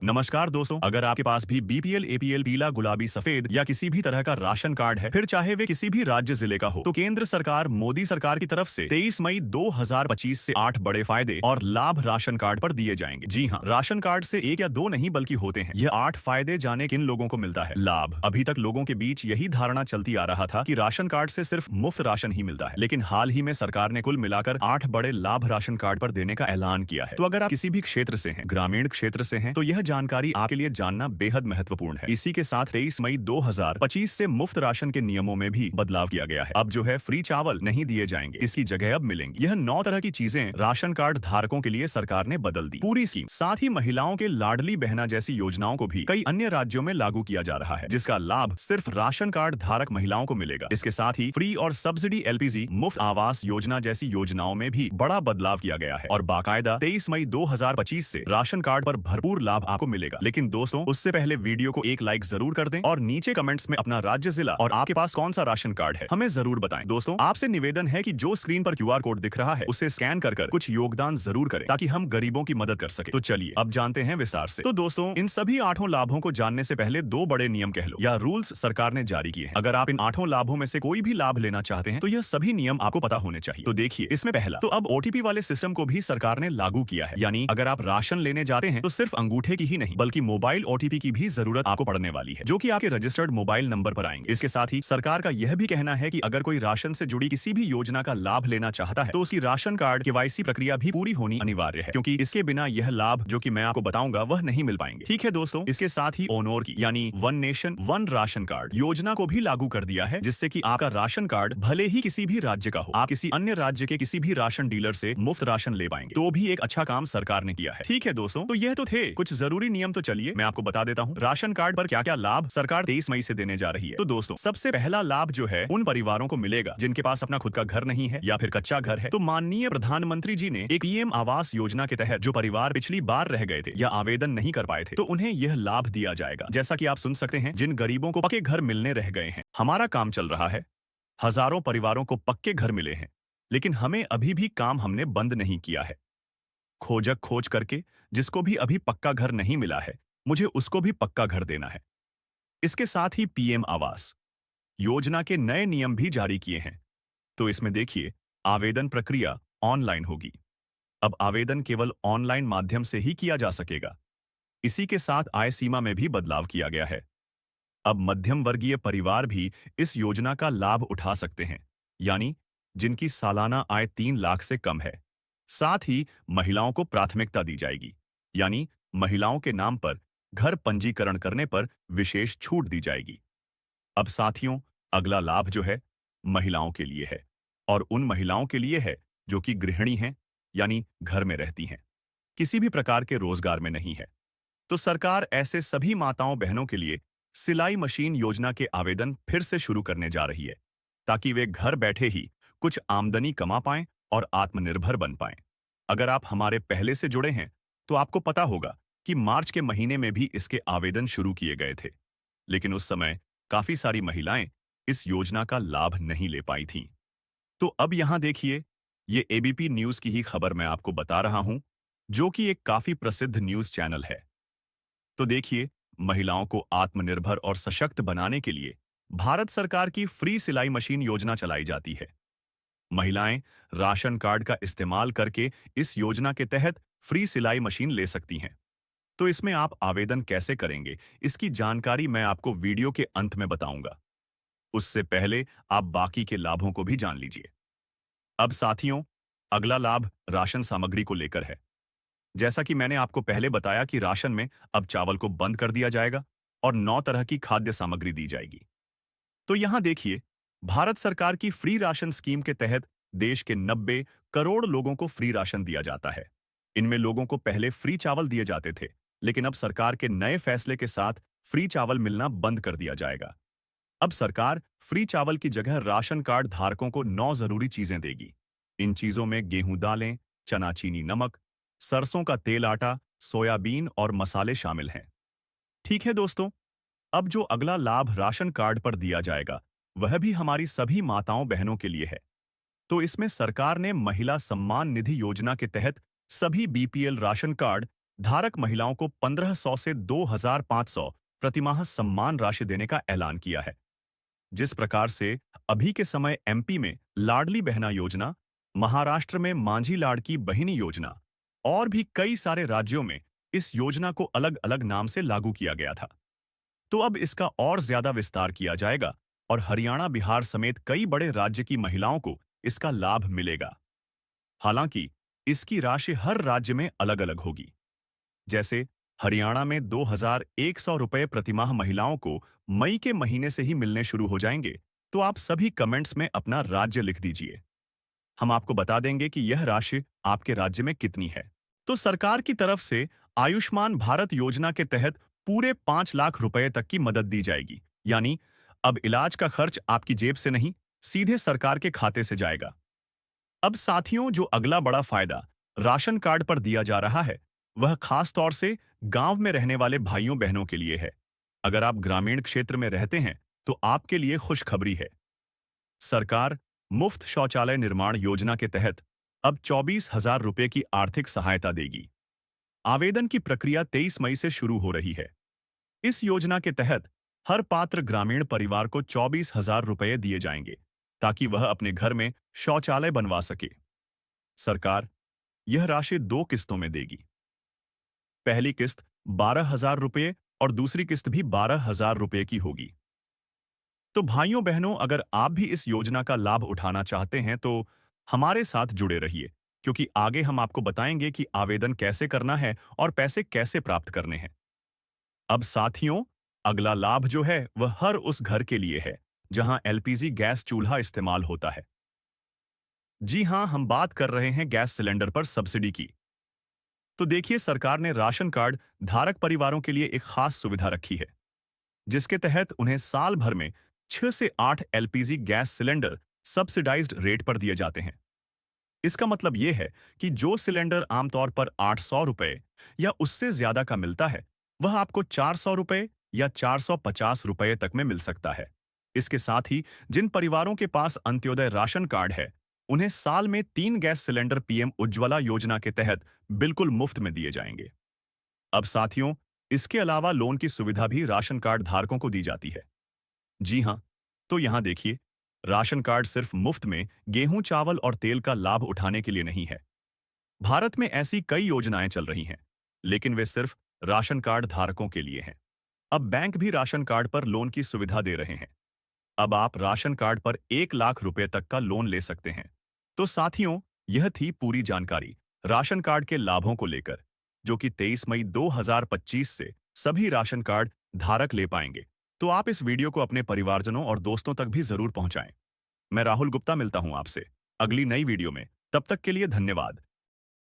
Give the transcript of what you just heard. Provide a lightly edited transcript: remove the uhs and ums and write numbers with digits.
नमस्कार दोस्तों, अगर आपके पास भी बीपीएल, एपीएल, पीला, गुलाबी, सफेद या किसी भी तरह का राशन कार्ड है, फिर चाहे वे किसी भी राज्य जिले का हो, तो केंद्र सरकार मोदी सरकार की तरफ से 23 मई 2025 से 8 बड़े फायदे और लाभ राशन कार्ड पर दिए जाएंगे। जी हाँ, राशन कार्ड से एक या दो नहीं बल्कि होते हैं। यह 8 फायदे जाने किन लोगों को मिलता है। लाभ। अभी तक लोगों के बीच यही धारणा चलती आ रहा था कि राशन कार्ड से सिर्फ मुफ्त राशन ही मिलता है, लेकिन हाल ही में सरकार ने कुल मिलाकर 8 बड़े लाभ राशन कार्ड पर देने का ऐलान किया है। तो अगर आप किसी भी क्षेत्र से हैं, ग्रामीण क्षेत्र से हैं, तो यह जानकारी आपके लिए जानना बेहद महत्वपूर्ण है। इसी के साथ 23 मई 2025 से मुफ्त राशन के नियमों में भी बदलाव किया गया है। अब जो है फ्री चावल नहीं दिए जाएंगे, इसकी जगह अब मिलेंगे। यह 9 तरह की चीजें राशन कार्ड धारकों के लिए सरकार ने बदल दी। पूरी स्कीम साथ ही महिलाओं के लाडली बहना जैसी योजनाओं को भी कई अन्य राज्यों में लागू किया जा रहा है, जिसका लाभ सिर्फ राशन कार्ड धारक महिलाओं को मिलेगा। इसके साथ ही फ्री और सब्सिडी एलपीजी, मुफ्त आवास योजना जैसी योजनाओं में भी बड़ा बदलाव किया गया है और बाकायदा 23 मई 2025 से राशन कार्ड पर भरपूर लाभ आपको मिलेगा। लेकिन दोस्तों, उससे पहले वीडियो को एक लाइक जरूर कर दें और नीचे कमेंट्स में अपना राज्य, जिला और आपके पास कौन सा राशन कार्ड है हमें जरूर बताएं। दोस्तों, आपसे निवेदन है कि जो स्क्रीन पर क्यूआर कोड दिख रहा है उसे स्कैन कर कुछ योगदान जरूर करें ताकि हम गरीबों की मदद कर सके। तो चलिए अब जानते हैं विस्तार से। तो दोस्तों, इन सभी 8 लाभों को जानने से पहले 2 बड़े नियम कह लो या रूल्स सरकार ने जारी किए हैं। अगर आप इन 8 लाभों में से कोई भी लाभ लेना चाहते हैं तो यह सभी नियम आपको पता होने चाहिए। तो देखिए, इसमें पहला, तो अब ओटीपी वाले सिस्टम को भी सरकार ने लागू किया है, यानी अगर आप राशन लेने जाते हैं तो सिर्फ अंगूठे की ही नहीं बल्कि मोबाइल ओटीपी की भी जरूरत आपको पड़ने वाली है, जो कि आपके रजिस्टर्ड मोबाइल नंबर पर आएंगे। इसके साथ ही सरकार का यह भी कहना है कि अगर कोई राशन से जुड़ी किसी भी योजना का लाभ लेना चाहता है तो उसकी राशन कार्ड केवाईसी प्रक्रिया भी पूरी होनी अनिवार्य है, क्योंकि इसके बिना यह लाभ जो कि मैं आपको बताऊंगा वह नहीं मिल पाएंगे। ठीक है दोस्तों, इसके साथ ही ओनोर की यानी one nation one ration card योजना को भी लागू कर दिया है, जिससे कि आपका राशन कार्ड भले ही किसी भी राज्य का हो, आप किसी अन्य राज्य के किसी भी राशन डीलर से मुफ्त राशन ले पाएंगे। तो भी एक अच्छा काम सरकार ने किया है। ठीक है दोस्तों, तो यह तो थे कुछ जरूरी नियम। तो चलिए मैं आपको बता देता हूँ राशन कार्ड पर क्या क्या लाभ सरकार 23 मई से देने जा रही है। तो दोस्तों, सबसे पहला लाभ जो है उन परिवारों को मिलेगा जिनके पास अपना खुद का घर नहीं है या फिर कच्चा घर है। तो माननीय प्रधानमंत्री जी ने एक पीएम आवास योजना के तहत जो परिवार पिछली बार रह गए थे या आवेदन नहीं कर पाए थे, तो उन्हें यह लाभ दिया जाएगा। जैसा कि आप सुन सकते हैं, जिन गरीबों को पक्के घर मिलने रह गए हैं, हमारा काम चल रहा है। हजारों परिवारों को पक्के घर मिले हैं, लेकिन हमें अभी भी काम हमने बंद नहीं किया है। खोजक खोज करके जिसको भी अभी पक्का घर नहीं मिला है, मुझे उसको भी पक्का घर देना है। इसके साथ ही पीएम आवास योजना के नए नियम भी जारी किए हैं। तो इसमें देखिए, आवेदन प्रक्रिया ऑनलाइन होगी। अब आवेदन केवल ऑनलाइन माध्यम से ही किया जा सकेगा। इसी के साथ आय सीमा में भी बदलाव किया गया है। अब मध्यम वर्गीय परिवार भी इस योजना का लाभ उठा सकते हैं, यानी जिनकी सालाना आय 3 लाख से कम है। साथ ही महिलाओं को प्राथमिकता दी जाएगी, यानी महिलाओं के नाम पर घर पंजीकरण करने पर विशेष छूट दी जाएगी। अब साथियों, अगला लाभ जो है महिलाओं के लिए है और उन महिलाओं के लिए है जो कि गृहिणी हैं, यानी घर में रहती हैं, किसी भी प्रकार के रोजगार में नहीं है। तो सरकार ऐसे सभी माताओं बहनों के लिए सिलाई मशीन योजना के आवेदन फिर से शुरू करने जा रही है, ताकि वे घर बैठे ही कुछ आमदनी कमा पाएं और आत्मनिर्भर बन पाएं। अगर आप हमारे पहले से जुड़े हैं तो आपको पता होगा कि मार्च के महीने में भी इसके आवेदन शुरू किए गए थे, लेकिन उस समय काफी सारी महिलाएं इस योजना का लाभ नहीं ले पाई थीं। तो अब यहां देखिए, ये एबीपी न्यूज की ही खबर मैं आपको बता रहा हूं, जो कि एक काफी प्रसिद्ध न्यूज चैनल है। तो देखिए, महिलाओं को आत्मनिर्भर और सशक्त बनाने के लिए भारत सरकार की फ्री सिलाई मशीन योजना चलाई जाती है। महिलाएं राशन कार्ड का इस्तेमाल करके इस योजना के तहत फ्री सिलाई मशीन ले सकती हैं। तो इसमें आप आवेदन कैसे करेंगे, इसकी जानकारी मैं आपको वीडियो के अंत में बताऊंगा। उससे पहले आप बाकी के लाभों को भी जान लीजिए। अब साथियों, अगला लाभ राशन सामग्री को लेकर है। जैसा कि मैंने आपको पहले बताया कि राशन में अब चावल को बंद कर दिया जाएगा और 9 तरह की खाद्य सामग्री दी जाएगी। तो यहां देखिए, भारत सरकार की फ्री राशन स्कीम के तहत देश के 90 करोड़ लोगों को फ्री राशन दिया जाता है। इनमें लोगों को पहले फ्री चावल दिए जाते थे, लेकिन अब सरकार के नए फैसले के साथ फ्री चावल मिलना बंद कर दिया जाएगा। अब सरकार फ्री चावल की जगह राशन कार्ड धारकों को 9 जरूरी चीजें देगी। इन चीजों में गेहूं दालें, चना चीनी नमक, सरसों का तेल आटा, सोयाबीन और मसाले शामिल हैं। ठीक है दोस्तों, अब जो अगला लाभ राशन कार्ड पर दिया जाएगा वह भी हमारी सभी माताओं बहनों के लिए है। तो इसमें सरकार ने महिला सम्मान निधि योजना के तहत सभी बीपीएल राशन कार्ड धारक महिलाओं को 1500 से 2500 प्रतिमाह सम्मान राशि देने का ऐलान किया है। जिस प्रकार से अभी के समय एमपी में लाडली बहना योजना, महाराष्ट्र में मांझी लाड़की बहिनी योजना और भी कई सारे राज्यों में इस योजना को अलग अलग नाम से लागू किया गया था, तो अब इसका और ज्यादा विस्तार किया जाएगा और हरियाणा, बिहार समेत कई बड़े राज्य की महिलाओं को इसका लाभ मिलेगा। हालांकि इसकी राशि हर राज्य में अलग अलग होगी। जैसे हरियाणा में 2100 रुपए प्रतिमाह महिलाओं को मई के महीने से ही मिलने शुरू हो जाएंगे, तो आप सभी कमेंट्स में अपना राज्य लिख दीजिए। हम आपको बता देंगे कि यह राशि आपके राज्य में कितनी है। तो सरकार की तरफ से आयुष्मान भारत योजना के तहत पूरे 5 लाख रुपए तक की मदद दी जाएगी। यानी अब इलाज का खर्च आपकी जेब से नहीं, सीधे सरकार के खाते से जाएगा। अब साथियों, जो अगला बड़ा फायदा राशन कार्ड पर दिया जा रहा है, वह खास तौर से गांव में रहने वाले भाइयों बहनों के लिए है। अगर आप ग्रामीण क्षेत्र में रहते हैं, तो आपके लिए खुशखबरी है। सरकार मुफ्त शौचालय निर्माण योजना के तहत अब 24,000 रुपए की आर्थिक सहायता देगी। आवेदन की प्रक्रिया 23 मई से शुरू हो रही है। इस योजना के तहत हर पात्र ग्रामीण परिवार को 24,000 रुपए दिए जाएंगे, ताकि वह अपने घर में शौचालय बनवा सके। सरकार यह राशि 2 किस्तों में देगी। पहली किस्त 12,000 रुपए और दूसरी किस्त भी 12,000 रुपए की होगी। तो भाइयों बहनों, अगर आप भी इस योजना का लाभ उठाना चाहते हैं, तो हमारे साथ जुड़े रहिए, क्योंकि आगे हम आपको बताएंगे कि आवेदन कैसे करना है और पैसे कैसे प्राप्त करने हैं। अब साथियों, अगला लाभ जो है वह हर उस घर के लिए है जहां एलपीजी गैस चूल्हा इस्तेमाल होता है। जी हां, हम बात कर रहे हैं गैस सिलेंडर पर सब्सिडी की। तो देखिए, सरकार ने राशन कार्ड धारक परिवारों के लिए एक खास सुविधा रखी है, जिसके तहत उन्हें साल भर में 6 से 8 LPG gas cylinder subsidised rate पर दिए जाते हैं। इसका मतलब यह है कि जो सिलेंडर आमतौर पर 800 रुपए या उससे ज्यादा का मिलता है, वह आपको 400 रुपए या 450 रुपए तक में मिल सकता है। इसके साथ ही जिन परिवारों के पास अंत्योदय राशन कार्ड है, उन्हें साल में 3 गैस सिलेंडर पीएम उज्ज्वला योजना के तहत बिल्कुल मुफ्त में दिए जाएंगे। अब साथियों, इसके अलावा लोन की सुविधा भी राशन कार्ड धारकों को दी जाती है। जी हाँ, तो यहाँ देखिए, राशन कार्ड सिर्फ मुफ्त में गेहूं, चावल और तेल का लाभ उठाने के लिए नहीं है। भारत में ऐसी कई योजनाएं चल रही हैं, लेकिन वे सिर्फ राशन कार्ड धारकों के लिए हैं। अब बैंक भी राशन कार्ड पर लोन की सुविधा दे रहे हैं। अब आप राशन कार्ड पर 1 लाख रुपए तक का लोन ले सकते हैं। तो साथियों, यह थी पूरी जानकारी राशन कार्ड के लाभों को लेकर, जो कि 23 मई 2025 से सभी राशन कार्ड धारक ले पाएंगे। तो आप इस वीडियो को अपने परिवारजनों और दोस्तों तक भी जरूर पहुंचाएं। मैं राहुल गुप्ता मिलता हूं आपसे अगली नई वीडियो में। तब तक के लिए धन्यवाद।